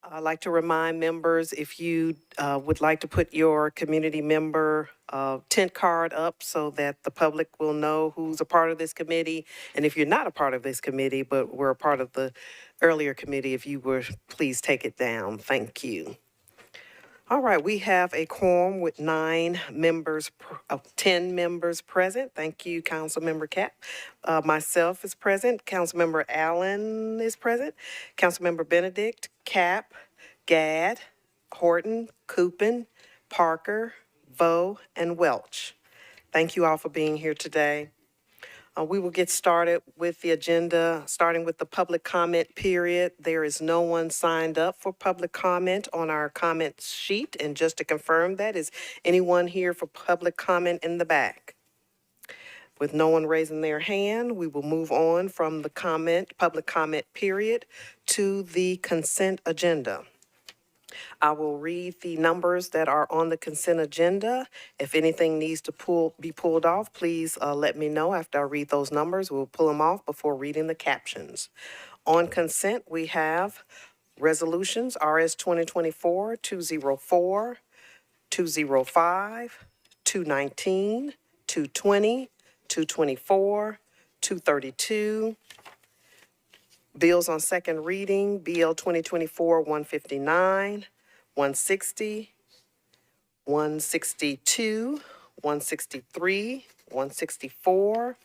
I'd like to remind members, if you would like to put your community member tent card up so that the public will know who's a part of this committee. And if you're not a part of this committee, but were a part of the earlier committee, if you would please take it down. Thank you. All right, we have a quorum with 10 members present. Thank you, Councilmember Cap. Myself is present, Councilmember Allen is present, Councilmember Benedict, Cap, Gadd, Horton, Coopin, Parker, Vo, and Welch. Thank you all for being here today. We will get started with the agenda, starting with the public comment period. There is no one signed up for public comment on our comment sheet. And just to confirm that, is anyone here for public comment in the back? With no one raising their hand, we will move on from the public comment period to the consent agenda. I will read the numbers that are on the consent agenda. If anything needs to be pulled off, please let me know after I read those numbers. We'll pull them off before reading the captions. On consent, we have resolutions, RS 2024-204, 205, 219, 220, 224, 232. Bills on second reading, BL 2024-159, 160, 162, 163, 164,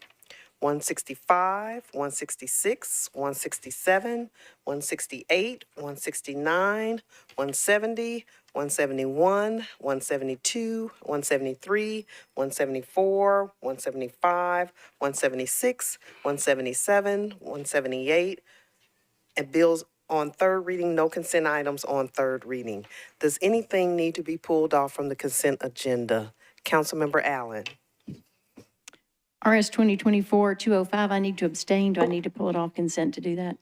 165, 166, 167, 168, 169, 170, 171, 172, 173, 174, 175, 176, 177, 178, and bills on third reading, no consent items on third reading. Does anything need to be pulled off from the consent agenda? Councilmember Allen. RS 2024-205, I need to abstain. Do I need to pull it off consent to do that?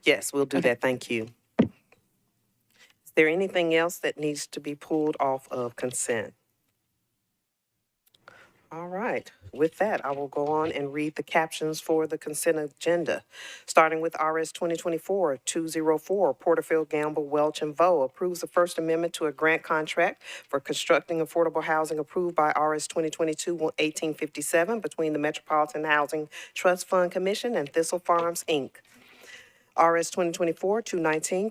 Yes, we'll do that. Thank you. Is there anything else that needs to be pulled off of consent? All right. With that, I will go on and read the captions for the consent agenda. Starting with RS 2024-204, Porterfield, Gamble, Welch, and Vo approves the First Amendment to a grant contract for constructing affordable housing approved by RS 2022-1857 between the Metropolitan Housing Trust Fund Commission and Thistle Farms, Inc. RS 2024-219,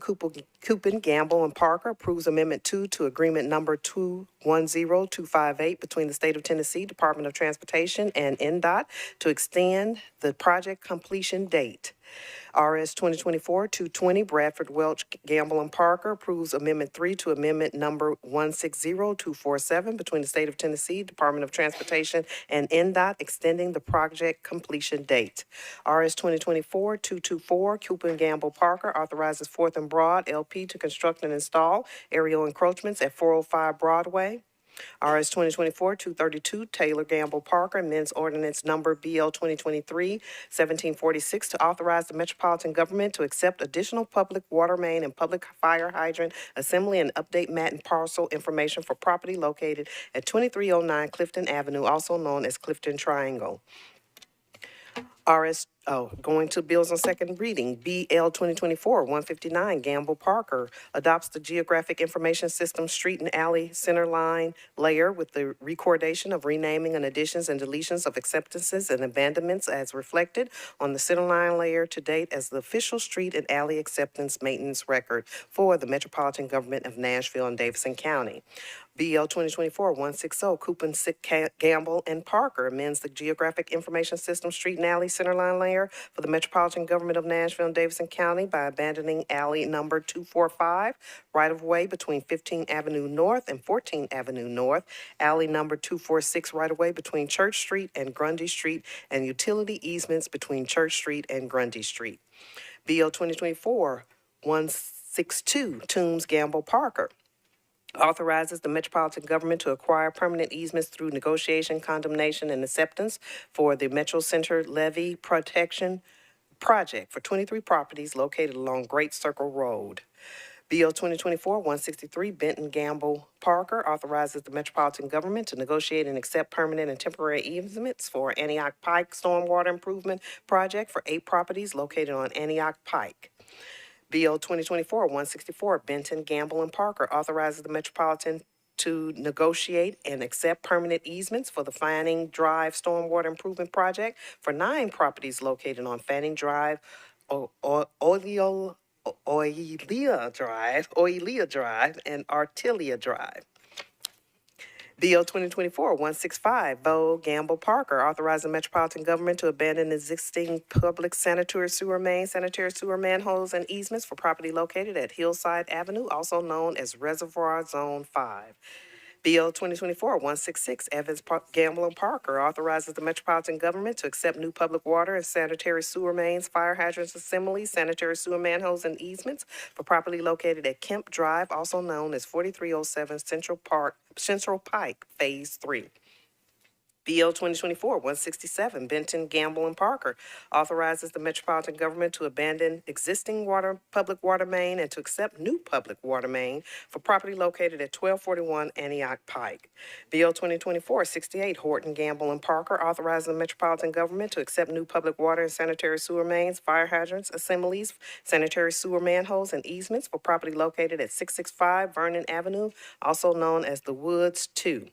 Coopin, Gamble, and Parker approves Amendment 2 to Agreement Number 210258 between the State of Tennessee Department of Transportation and NDOT to extend the project completion date. RS 2024-220, Bradford, Welch, Gamble, and Parker approves Amendment 3 to Amendment Number 160247 between the State of Tennessee Department of Transportation and NDOT, extending the project completion date. RS 2024-224, Cooper, Gamble, Parker authorizes Fourth and Broad LP to construct and install aerial encroachments at 405 Broadway. RS 2024-232, Taylor, Gamble, Parker amends ordinance number BL 2023-1746 to authorize the Metropolitan Government to accept additional public water main and public fire hydrant assembly and update map and parcel information for property located at 2309 Clifton Avenue, also known as Clifton Triangle. Going to bills on second reading, BL 2024-159, Gamble Parker adopts the Geographic Information System Street and Alley Center Line layer with the recordation of renaming and additions and deletions of acceptances and abandonments as reflected on the center line layer to date as the official street and alley acceptance maintenance record for the Metropolitan Government of Nashville and Davidson County. BL 2024-160, Coopin, Gamble, and Parker amends the Geographic Information System Street and Alley Centerline layer for the Metropolitan Government of Nashville and Davidson County by abandoning alley number 245, right-of-way between 15th Avenue North and 14th Avenue North, alley number 246, right-of-way between Church Street and Grundy Street, and utility easements between Church Street and Grundy Street. BL 2024-162, Toombs, Gamble, Parker authorizes the Metropolitan Government to acquire permanent easements through negotiation, condemnation, and acceptance for the Metro Center Levee Protection Project for 23 properties located along Great Circle Road. BL 2024-163, Benton, Gamble, Parker authorizes the Metropolitan Government to negotiate and accept permanent and temporary easements for Antioch Pike Stormwater Improvement Project for 8 properties located on Antioch Pike. BO 2024-164, Benton, Gamble, and Parker authorizes the Metropolitan to negotiate and accept permanent easements for the Fanning Drive Stormwater Improvement Project for 9 properties located on Fanning Drive, Oilea Drive, and Artelia Drive. BO 2024-165, Bo Gamble Parker, authorizing Metropolitan Government to abandon existing public sanitary sewer mains, sanitary sewer manholes, and easements for property located at Hillside Avenue, also known as Reservoir Zone 5. BO 2024-166, Gamble, and Parker, authorizes the Metropolitan Government to accept new public water and sanitary sewer mains, fire hydrants, assemblies, sanitary sewer manholes, and easements for property located at Kemp Drive, also known as 4307 Central Pike, Phase 3. BO 2024-167, Benton, Gamble, and Parker, authorizes the Metropolitan Government to abandon existing public water main and to accept new public water main for property located at 1241 Antioch Pike. BO 2024-68, Horton, Gamble, and Parker, authorizing the Metropolitan Government to accept new public water and sanitary sewer mains, fire hydrants, assemblies, sanitary sewer manholes, and easements for property located at 665 Vernon Avenue, also known as the Woods 2.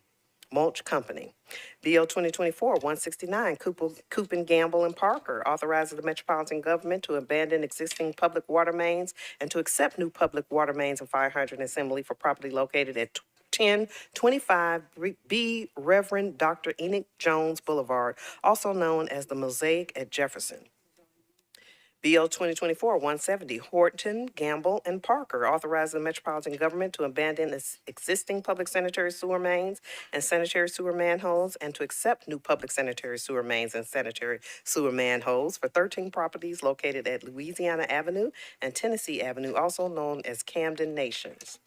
Mulch Company. BO 2024-169, Coupin, Gamble, and Parker, authorizes the Metropolitan Government to abandon existing public water mains and to accept new public water mains and fire hydrant assembly for property located at 1025 B Reverend Dr. Enoch Jones Boulevard, also known as the Mosaic at Jefferson. BO 2024-170, Horton, Gamble, and Parker, authorizing the Metropolitan Government to abandon existing public sanitary sewer mains and sanitary sewer manholes and to accept new public sanitary sewer mains and sanitary sewer manholes for 13 properties located at Louisiana Avenue and Tennessee Avenue, also known as Camden Nations.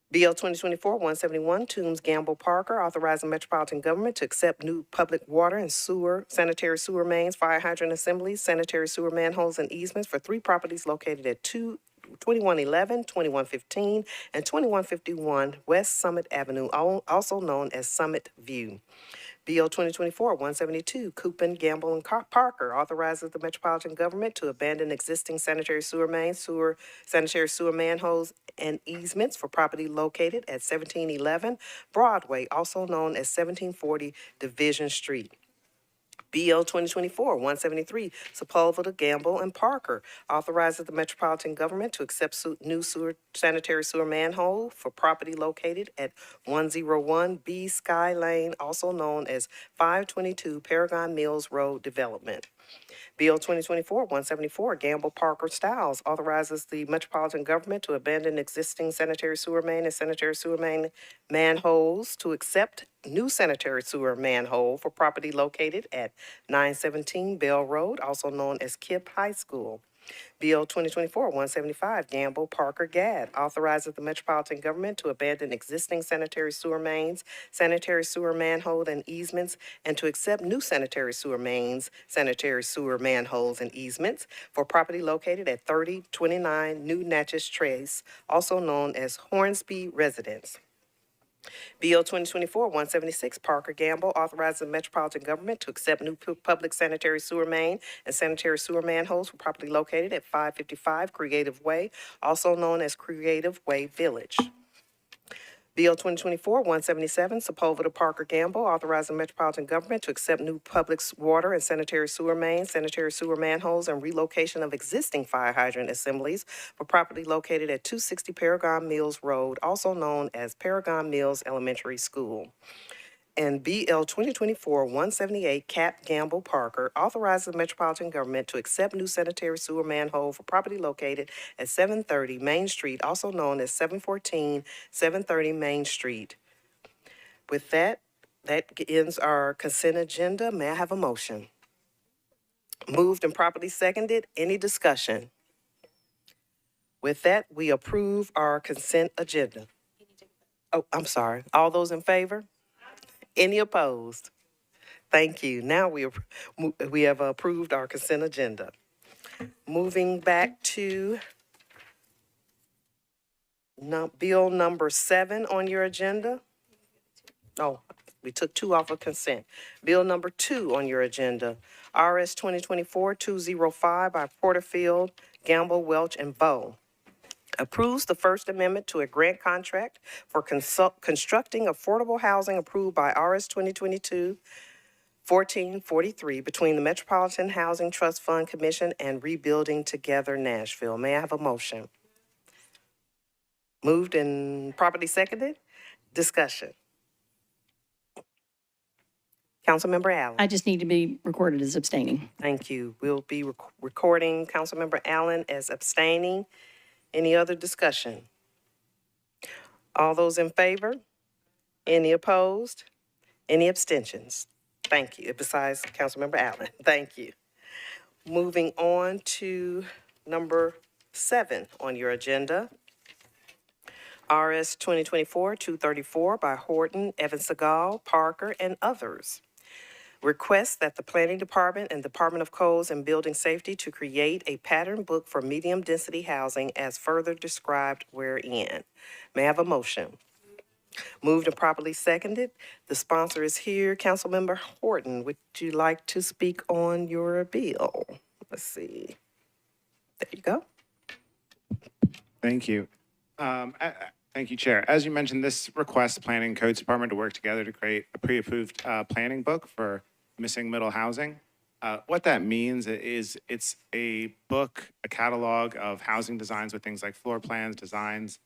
BL 2024-171, Toombs, Gamble, Parker, authorizing Metropolitan Government to accept new public water and sewer, sanitary sewer mains, fire hydrant assemblies, sanitary sewer manholes, and easements for 3 properties located at 2111, 2115, and 2151 West Summit Avenue, also known as Summit View. BL 2024-172, Coupin, Gamble, and Parker, authorizes the Metropolitan Government to abandon existing sanitary sewer mains, sanitary sewer manholes, and easements for property located at 1711 Broadway, also known as 1740 Division Street. BL 2024-173, Sepulveda, Gamble, and Parker, authorizes the Metropolitan Government to accept new sanitary sewer manhole for property located at 101 B Sky Lane, also known as 522 Paragon Mills Road Development. BL 2024-174, Gamble, Parker, Stiles, authorizes the Metropolitan Government to abandon existing sanitary sewer main and sanitary sewer main manholes to accept new sanitary sewer manhole for property located at 917 Bell Road, also known as Kipp High School. BL 2024-175, Gamble, Parker, Gadd, authorizes the Metropolitan Government to abandon existing sanitary sewer mains, sanitary sewer manhole, and easements, and to accept new sanitary sewer mains, sanitary sewer manholes, and easements for property located at 3029 New Natchez Trace, also known as Hornsby Residence. BL 2024-176, Parker, Gamble, authorizes the Metropolitan Government to accept new public sanitary sewer main and sanitary sewer manholes for property located at 555 Creative Way, also known as Creative Way Village. BL 2024-177, Sepulveda, Parker, Gamble, authorizing the Metropolitan Government to accept new public water and sanitary sewer mains, sanitary sewer manholes, and relocation of existing fire hydrant assemblies for property located at 260 Paragon Mills Road, also known as Paragon Mills Elementary School. And BL 2024-178, Cap, Gamble, Parker, authorizes the Metropolitan Government to accept new sanitary sewer manhole for property located at 730 Main Street, also known as 730 Main Street. With that ends our consent agenda. May I have a motion? Moved and properly seconded. Any discussion? With that, we approve our consent agenda. Oh, I'm sorry. All those in favor? Any opposed? Thank you. Now we have approved our consent agenda. Moving back to bill number 7 on your agenda. Oh, we took 2 off of consent. Bill number 2 on your agenda, RS 2024-205 by Porterfield, Gamble, Welch, and Bowe. Approves the First Amendment to a grant contract for constructing affordable housing approved by RS 2022-1443 between the Metropolitan Housing Trust Fund Commission and Rebuilding Together Nashville. May I have a motion? Moved and properly seconded. Discussion. Councilmember Allen. I just need to be recorded as abstaining. Thank you. We'll be recording Councilmember Allen as abstaining. Any other discussion? All those in favor? Any opposed? Any abstentions? Thank you. Besides Councilmember Allen, thank you. Moving on to number 7 on your agenda. RS 2024-234 by Horton, Evans Segal, Parker, and others. Requests that the Planning Department and Department of Codes and Building Safety to create a pattern book for medium-density housing as further described wherein. May I have a motion? Moved and properly seconded. The sponsor is here. Councilmember Horton, would you like to speak on your bill? Let's see. There you go. Thank you. Thank you, Chair. As you mentioned, this requests the Planning and Codes Department to work together to create a pre-approved planning book for missing middle housing. What that means is it's a book, a catalog of housing designs with things like floor plans, designs,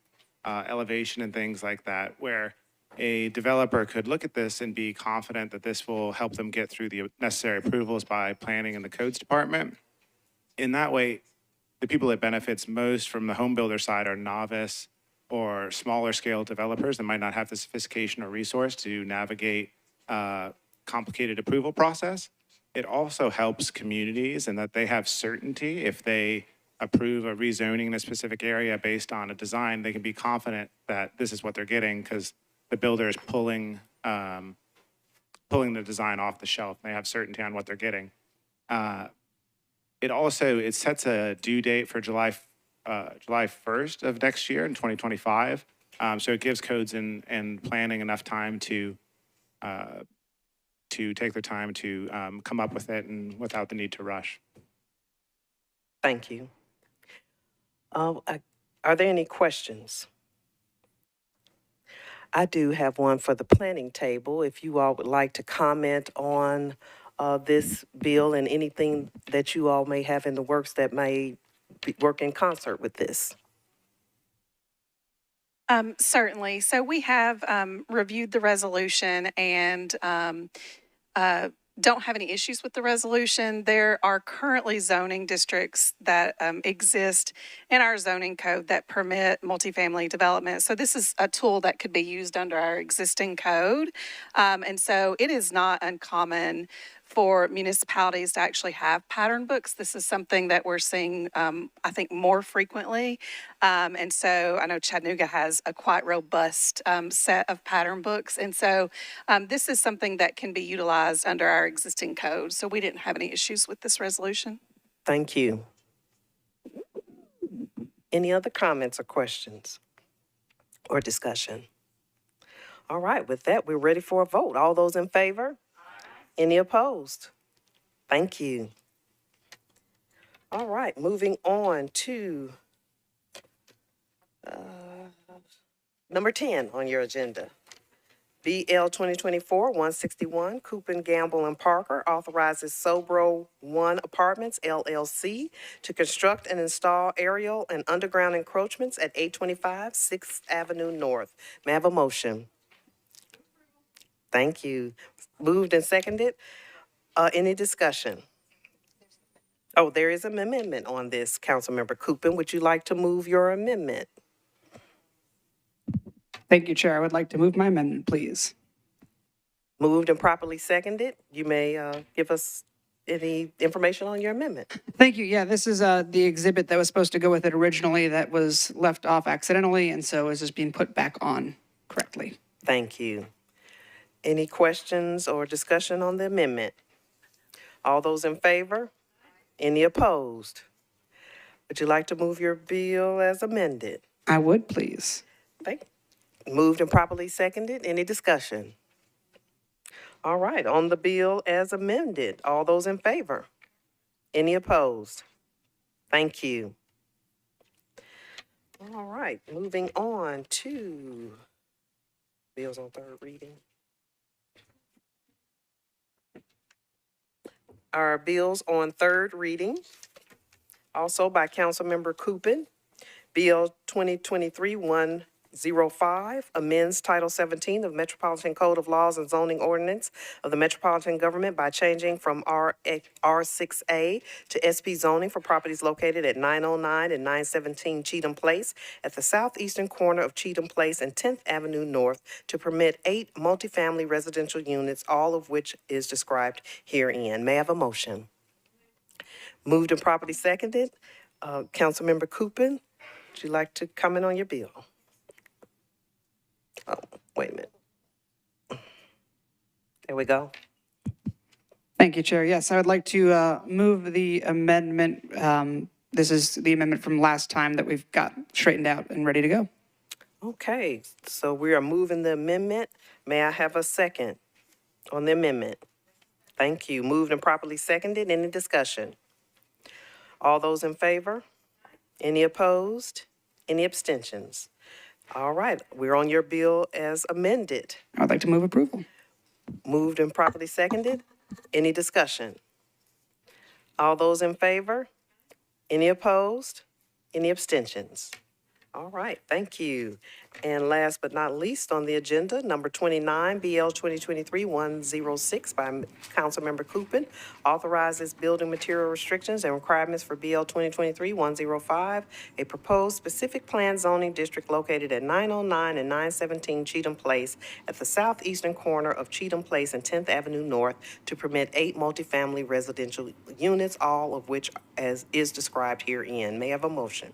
elevation, and things like that, where a developer could look at this and be confident that this will help them get through the necessary approvals by planning and the codes department. In that way, the people that benefits most from the home builder side are novice or smaller scale developers that might not have the sophistication or resource to navigate a complicated approval process. It also helps communities in that they have certainty. If they approve a rezoning in a specific area based on a design, they can be confident that this is what they're getting because the builder is pulling the design off the shelf. They have certainty on what they're getting. It sets a due date for July 1st of next year in 2025. So it gives codes and planning enough time to take their time to come up with it and without the need to rush. Thank you. Are there any questions? I do have one for the planning table. If you all would like to comment on this bill and anything that you all may have in the works that may work in concert with this. Certainly. So we have reviewed the resolution and don't have any issues with the resolution. There are currently zoning districts that exist in our zoning code that permit multifamily development. So this is a tool that could be used under our existing code. And so it is not uncommon for municipalities to actually have pattern books. This is something that we're seeing, I think, more frequently. And so I know Chattanooga has a quite robust set of pattern books. And so this is something that can be utilized under our existing code. So we didn't have any issues with this resolution. Thank you. Any other comments or questions or discussion? All right, with that, we're ready for a vote. All those in favor? Any opposed? Thank you. All right, moving on to number 10 on your agenda. BL 2024-161, Coupin, Gamble, and Parker authorizes Sobro 1 Apartments, LLC, to construct and install aerial and underground encroachments at 825 6th Avenue North. May I have a motion? Thank you. Moved and seconded. Any discussion? Oh, there is an amendment on this. Councilmember Coupin, would you like to move your amendment? Thank you, Chair. I would like to move my amendment, please. Moved and properly seconded. You may give us any information on your amendment. Thank you. Yeah, this is the exhibit that was supposed to go with it originally that was left off accidentally, and so is just being put back on correctly. Thank you. Any questions or discussion on the amendment? All those in favor? Any opposed? Would you like to move your bill as amended? I would, please. Thank you. Moved and properly seconded. Any discussion? All right, on the bill as amended, all those in favor? Any opposed? Thank you. All right, moving on to bills on third reading. Our bills on third reading, also by Councilmember Coopin. Bill 2023-105 amends Title 17 of Metropolitan Code of Laws and Zoning Ordinance of the Metropolitan Government by changing from R6A to SP zoning for properties located at 909 and 917 Cheatham Place at the southeastern corner of Cheatham Place and 10th Avenue North to permit 8 multifamily residential units, all of which is described herein. May I have a motion? Moved and properly seconded. Councilmember Coopin, would you like to comment on your bill? Oh, wait a minute. There we go. Thank you, Chair. Yes, I would like to move the amendment. This is the amendment from last time that we've got straightened out and ready to go. Okay, so we are moving the amendment. May I have a second on the amendment? Thank you. Moved and properly seconded. Any discussion? All those in favor? Any opposed? Any abstentions? All right, we're on your bill as amended. I would like to move approval. Moved and properly seconded. Any discussion? All those in favor? Any opposed? Any abstentions? All right, thank you. And last but not least on the agenda, number 29, BL 2023-106 by Councilmember Coopin, authorizes building material restrictions and requirements for BL 2023-105, a proposed specific plan zoning district located at 909 and 917 Cheatham Place at the southeastern corner of Cheatham Place and 10th Avenue North to permit 8 multifamily residential units, all of which as is described herein. May I have a motion?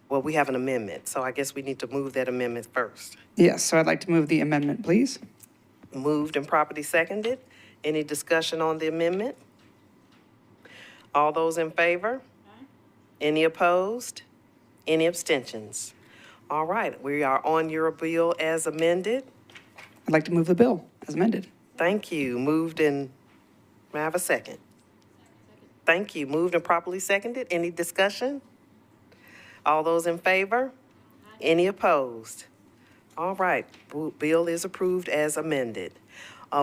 Well, we have an amendment, so I guess we need to move that amendment first. Yes, so I'd like to move the amendment, please. Moved and properly seconded. Any discussion on the amendment? All those in favor? Any opposed? Any abstentions? All right, we are on your bill as amended. I'd like to move the bill as amended. Thank you. Moved and, may I have a second? Thank you. Moved and properly seconded. Any discussion? All those in favor? Any opposed? All right, bill is approved as amended.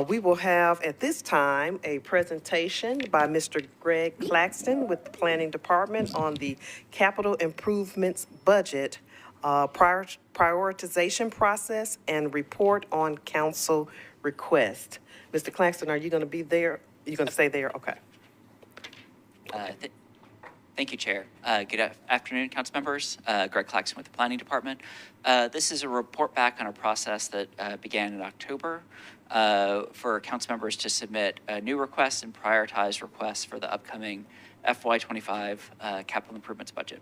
We will have at this time a presentation by Mr. Greg Claxton with the Planning Department on the capital improvements budget, prioritization process, and report on council request. Mr. Claxton, are you going to be there? You're going to stay there? Okay. Thank you, Chair. Good afternoon, council members. Greg Claxton with the Planning Department. This is a report back on a process that began in October for council members to submit new requests and prioritized requests for the upcoming FY25 capital improvements budget.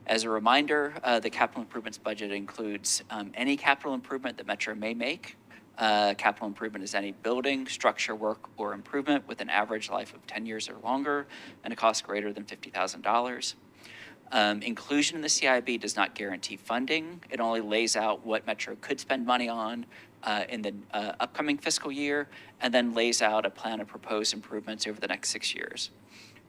As a reminder, the capital improvements budget includes any capital improvement that Metro may make. Capital improvement is any building, structure, work, or improvement with an average life of 10 years or longer and a cost greater than $50,000. Inclusion in the CIB does not guarantee funding. It only lays out what Metro could spend money on in the upcoming fiscal year and then lays out a plan of proposed improvements over the next 6 years.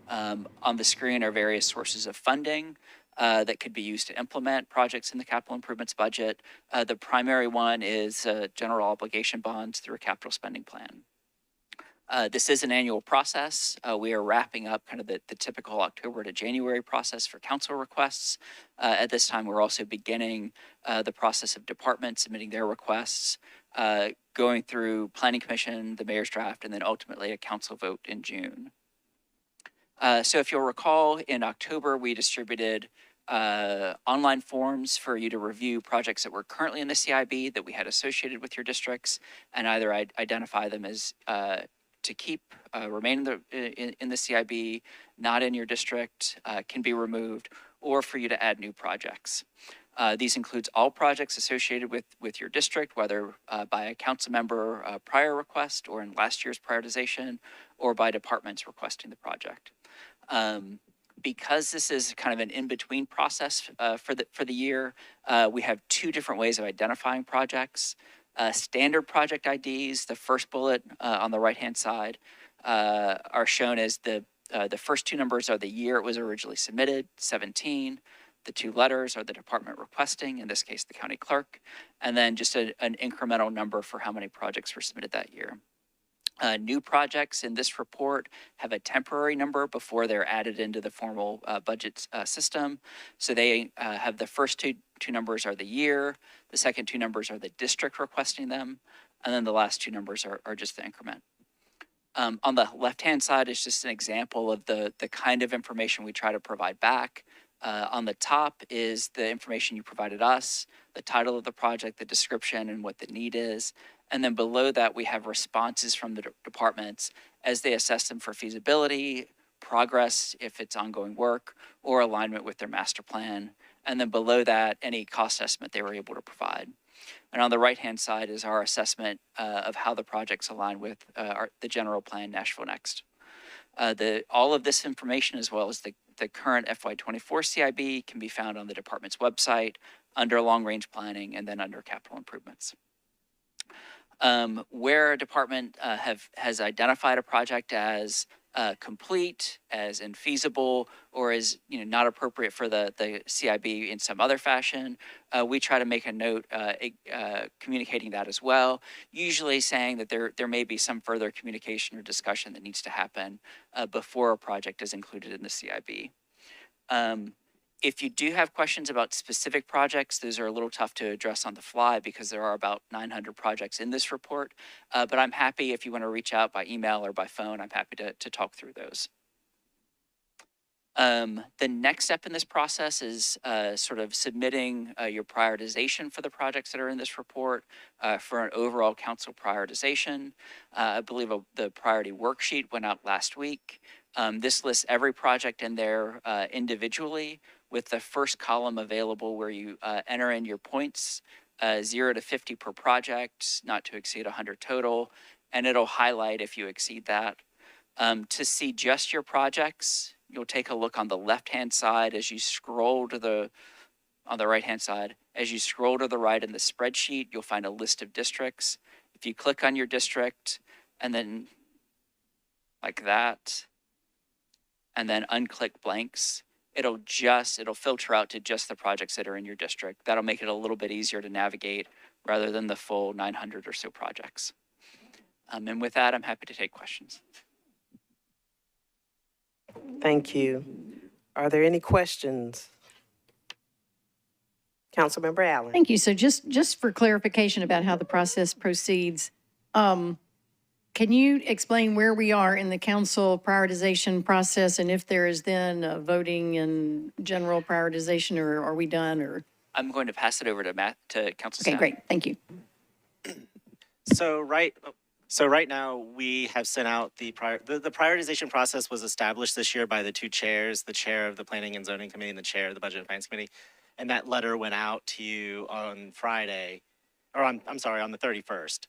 On the screen are various sources of funding that could be used to implement projects in the capital improvements budget. The primary one is general obligation bonds through a capital spending plan. This is an annual process. We are wrapping up kind of the typical October to January process for council requests. At this time, we're also beginning the process of departments submitting their requests, going through Planning Commission, the mayor's draft, and then ultimately a council vote in June. So if you'll recall, in October, we distributed online forms for you to review projects that were currently in the CIB that we had associated with your districts and either identify them as to keep, remain in the CIB, not in your district, can be removed, or for you to add new projects. These includes all projects associated with your district, whether by a council member prior request or in last year's prioritization, or by departments requesting the project. Because this is kind of an in-between process for the year, we have 2 different ways of identifying projects. Standard project IDs, the first bullet on the right-hand side, are shown as the first two numbers are the year it was originally submitted, 17. The two letters are the department requesting, in this case, the county clerk, and then just an incremental number for how many projects were submitted that year. New projects in this report have a temporary number before they're added into the formal budget system. So they have the first two numbers are the year, the second two numbers are the district requesting them, and then the last two numbers are just the increment. On the left-hand side is just an example of the kind of information we try to provide back. On the top is the information you provided us, the title of the project, the description, and what the need is. And then below that, we have responses from the departments as they assess them for feasibility, progress, if it's ongoing work, or alignment with their master plan. And then below that, any cost estimate they were able to provide. And on the right-hand side is our assessment of how the projects align with the general plan, Nashville Next. All of this information, as well as the current FY24 CIB, can be found on the department's website under long-range planning and then under capital improvements. Where a department has identified a project as complete, as infeasible, or as not appropriate for the CIB in some other fashion, we try to make a note communicating that as well, usually saying that there may be some further communication or discussion that needs to happen before a project is included in the CIB. If you do have questions about specific projects, those are a little tough to address on the fly because there are about 900 projects in this report. But I'm happy if you want to reach out by email or by phone, I'm happy to talk through those. The next step in this process is sort of submitting your prioritization for the projects that are in this report for an overall council prioritization. I believe the priority worksheet went out last week. This lists every project in there individually, with the first column available where you enter in your points, 0 to 50 per project, not to exceed 100 total, and it'll highlight if you exceed that. To see just your projects, you'll take a look on the left-hand side as you scroll to on the right-hand side. As you scroll to the right in the spreadsheet, you'll find a list of districts. If you click on your district and then like that, and then unclick blanks, it'll filter out to just the projects that are in your district. That'll make it a little bit easier to navigate rather than the full 900 or so projects. And with that, I'm happy to take questions. Thank you. Are there any questions? Councilmember Allen. Thank you. So just for clarification about how the process proceeds, can you explain where we are in the council prioritization process and if there is then a voting and general prioritization, or are we done? Or I'm going to pass it over to Council okay, Staff. great. Thank you. So right now we have sent out the prioritization process was established this year by the two chairs, the chair of the Planning and Zoning Committee and the chair of the Budget and Finance Committee. And that letter went out to you on Friday, or I'm sorry, on the 31st.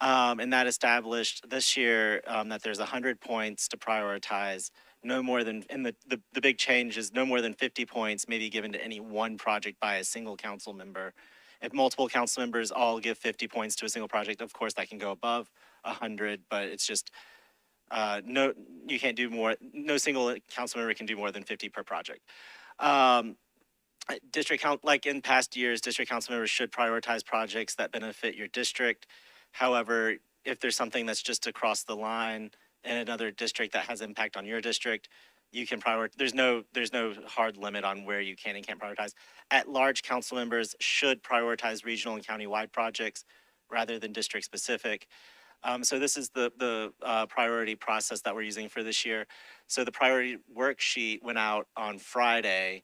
And that established this year that there's 100 points to prioritize, no more than, and the big change is no more than 50 points may be given to any one project by a single council member. If multiple council members all give 50 points to a single project, of course that can go above 100, but it's just, you can't do more, no single council member can do more than 50 per project. Like in past years, district council members should prioritize projects that benefit your district. However, if there's something that's just across the line in another district that has impact on your district, you can prioritize. There's no hard limit on where you can and can't prioritize. At-large council members should prioritize regional and county-wide projects rather than district-specific. So this is the priority process that we're using for this year. So the priority worksheet went out on Friday,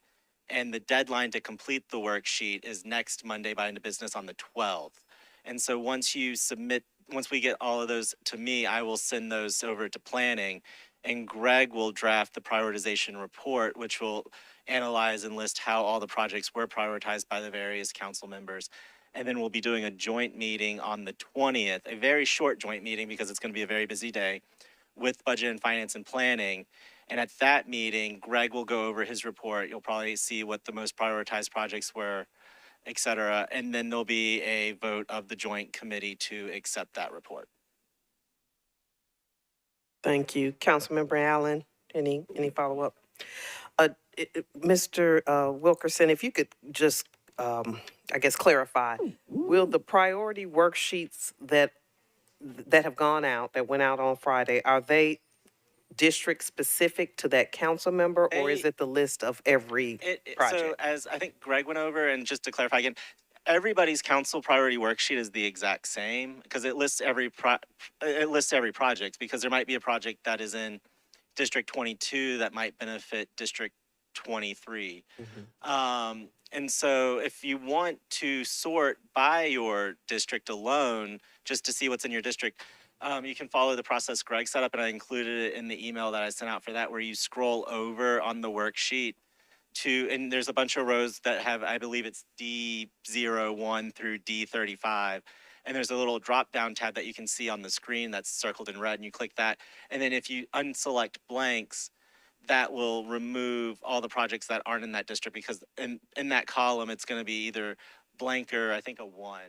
and the deadline to complete the worksheet is next Monday by end of business on the 12th. And so once we get all of those to me, I will send those over to planning, and Greg will draft the prioritization report, which will analyze and list how all the projects were prioritized by the various council members. And then we'll be doing a joint meeting on the 20th, a very short joint meeting because it's going to be a very busy day with Budget and Finance and Planning. And at that meeting, Greg will go over his report. You'll probably see what the most prioritized projects were et cetera. And then there'll be a vote of the joint committee to accept that report. Thank you. Councilmember Allen, any follow-up? Mr. Wilkerson, if you could just, I guess, clarify, will the priority worksheets that have gone out, that went out on Friday, are they district-specific to that council member, or is it the list of every So project? as I think Greg went over, and just to clarify again, everybody's council priority worksheet is the exact same because it lists every project, because there might be a project that is in District 22 that might benefit District 23. And so if you want to sort by your district alone, just to see what's in your district, you can follow the process Greg set up, and I included it in the email that I sent out for that, where you scroll over on the worksheet and there's a bunch of rows that have, I believe it's D01 through D35. And there's a little drop-down tab that you can see on the screen that's circled in red, and you click that. And then if you unselect blanks, that will remove all the projects that aren't in that district, because in that column, it's going to be either blank or I think a 1.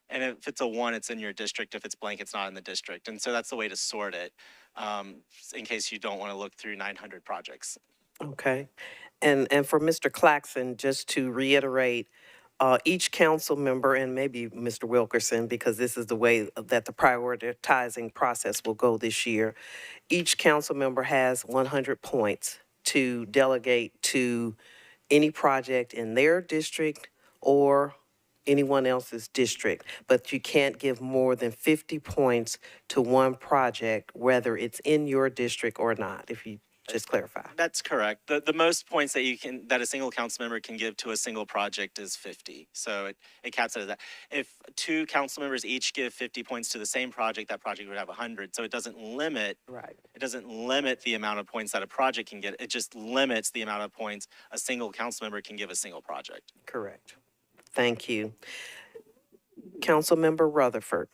And if it's a 1, it's in your district. If it's blank, it's not in the district. And so that's the way to sort it, in case you don't want to look through 900 projects. Okay. And for Mr. Claxon, just to reiterate, each council member, and maybe Mr. Wilkerson, because this is the way that the prioritizing process will go this year, each council member has 100 points to delegate to any project in their district or anyone else's district. But you can't give more than 50 points to one project, whether it's in your district or not, if you just clarify. That's correct. The most points that a single council member can give to a single project is 50. So it caps it as that. If 2 council members each give 50 points to the same project, that project would have 100. So it doesn't limit. Right. It doesn't limit the amount of points that a project can get. It just limits the amount of points a single council member can give a single project. Correct. Thank you. Councilmember Rutherford.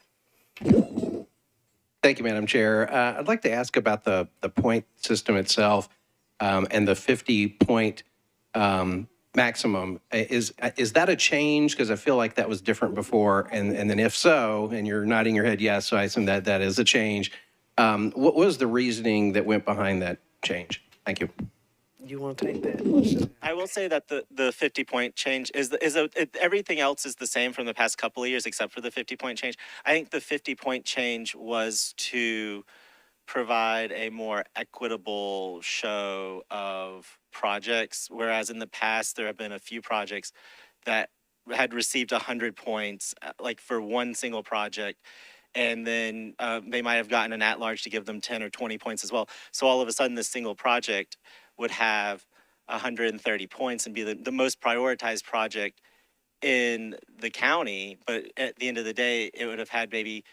Thank you, Madam Chair. I'd like to ask about the point system itself and the 50-point maximum. Is that a change? Because I feel like that was different before. And then if so, and you're nodding your head yes, so I assume that is a change. What was the reasoning that went behind that change? Thank you. You want to take that? I will say that the 50-point change everything else is the same from the past couple of years except for the 50-point change. I think the 50-point change was to provide a more equitable show of projects, whereas in the past there have been a few projects that had received 100 points, like for one single project, and then they might have gotten an at-large to give them 10 or 20 points as well. So all of a sudden, this single project would have 130 points and be the most prioritized project in the county. But at the end of the day, it would have had maybe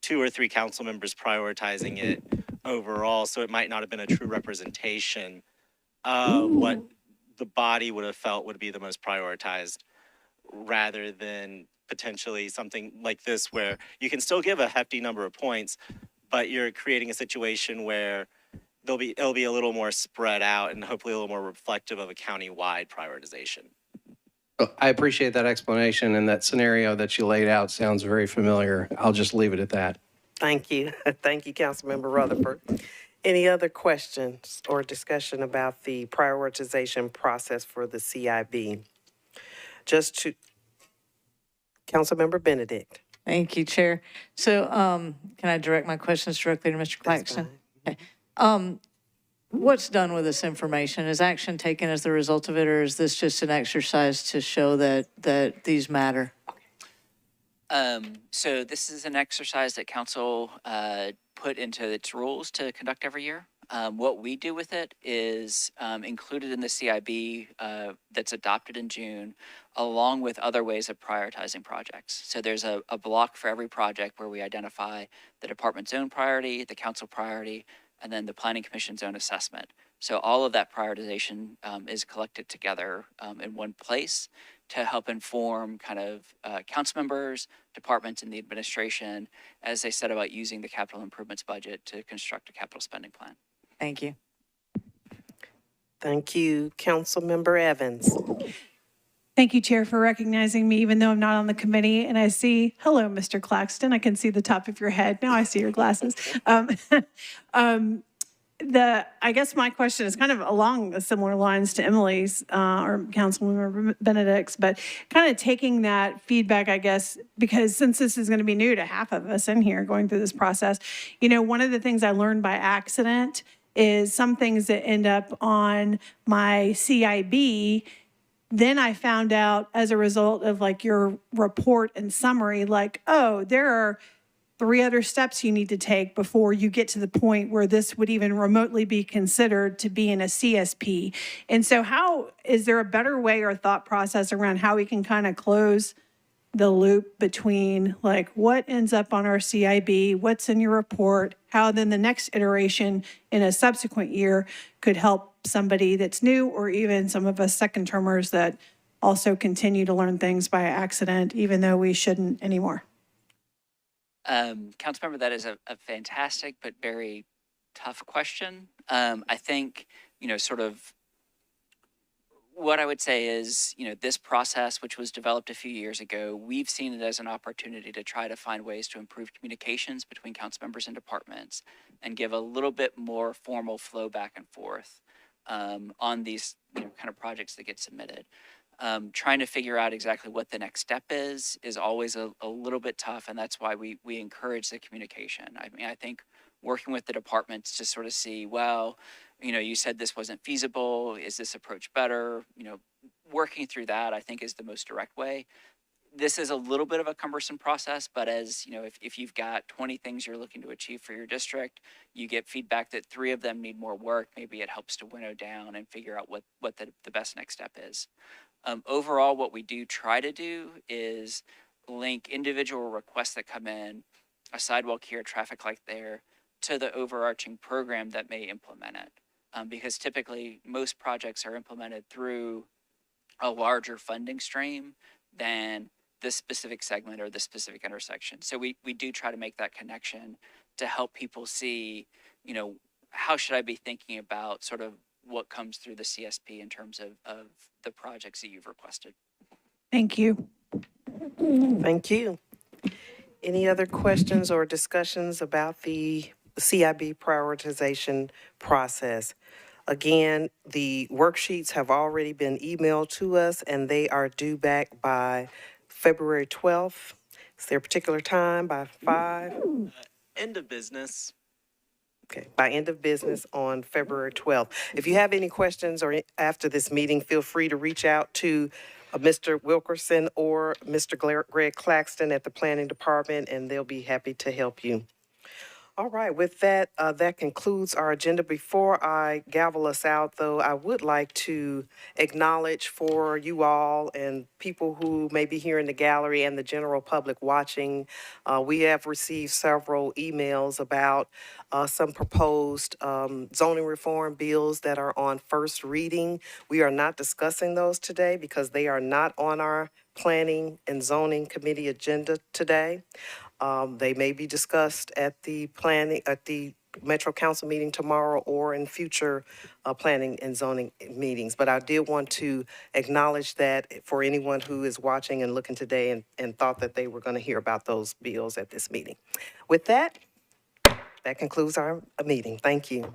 2 or 3 council members prioritizing it overall. So it might not have been a true representation of what the body would have felt would be the most prioritized, rather than potentially something like this where you can still give a hefty number of points, but you're creating a situation where it'll be a little more spread out and hopefully a little more reflective of a county-wide prioritization. Well, I appreciate that explanation, and that scenario that you laid out sounds very familiar. I'll just leave it at that. Thank you. Thank you, Councilmember Rutherford. Any other questions or discussion about the prioritization process for the CIB? Councilmember Benedict. Thank you, Chair. So can I direct my questions directly to Mr. Claxton? Okay. What's done with this information? Is action taken as the result of it, or is this just an exercise to show that these matter? So this is an exercise that council put into its rules to conduct every year. What we do with it is included in the CIB that's adopted in June, along with other ways of prioritizing projects. So there's a block for every project where we identify the department's own priority, the council priority, and then the Planning Commission's own assessment. So all of that prioritization is collected together in one place to help inform kind of council members, departments, and the administration as they set about using the capital improvements budget to construct a capital spending plan. Thank you. Thank you. Councilmember Evans. Thank you, Chair, for recognizing me, even though I'm not on the committee. And I see, hello, Mr. Claxton. I can see the top of your head. Now I see your glasses. I guess my question is kind of along the similar lines to Emily's or Councilmember Benedict's, but kind of taking that feedback, I guess, because since this is going to be new to half of us in here going through this process, one of the things I learned by accident is some things that end up on my CIB. Then I found out as a result of like your report and summary, like, oh, there are 3 other steps you need to take before you get to the point where this would even remotely be considered to be in a CSP. And so is there a better way or thought process around how we can kind of close the loop between like what ends up on our CIB, what's in your report, how then the next iteration in a subsequent year could help somebody that's new or even some of us second termers that also continue to learn things by accident, even though we shouldn't anymore? Councilmember, that is a fantastic but very tough question. I think, sort of what I would say is, this process, which was developed a few years ago, we've seen it as an opportunity to try to find ways to improve communications between council members and departments and give a little bit more formal flow back and forth on these kind of projects that get submitted. Trying to figure out exactly what the next step is always a little bit tough, and that's why we encourage the communication. I mean, I think working with the departments to sort of see, well, you said this wasn't feasible. Is this approach better? Working through that, I think, is the most direct way. This is a little bit of a cumbersome process, but as if you've got 20 things you're looking to achieve for your district, you get feedback that 3 of them need more work. Maybe it helps to winnow down and figure out what the best next step is. Overall, what we do try to do is link individual requests that come in, a sidewalk here, traffic light there, to the overarching program that may implement it. Because typically most projects are implemented through a larger funding stream than this specific segment or this specific intersection. So we do try to make that connection to help people see, how should I be thinking about sort of what comes through the CSP in terms of the projects that you've requested. Thank you. Thank you. Any other questions or discussions about the CIB prioritization process? Again, the worksheets have already been emailed to us and they are due back by February 12th. Is there a particular time by 5? End of business. Okay, by end of business on February 12th. If you have any questions or after this meeting, feel free to reach out to Mr. Wilkerson or Mr. Greg Claxton at the Planning Department, and they'll be happy to help you. All right, with that, that concludes our agenda. Before I gavel us out, though, I would like to acknowledge for you all and people who may be here in the gallery and the general public watching, we have received several emails about some proposed zoning reform bills that are on first reading. We are not discussing those today because they are not on our Planning and Zoning Committee agenda today. They may be discussed at the Metro Council meeting tomorrow or in future planning and zoning meetings. But I did want to acknowledge that for anyone who is watching and looking today and thought that they were going to hear about those bills at this meeting. With that, that concludes our meeting. Thank you.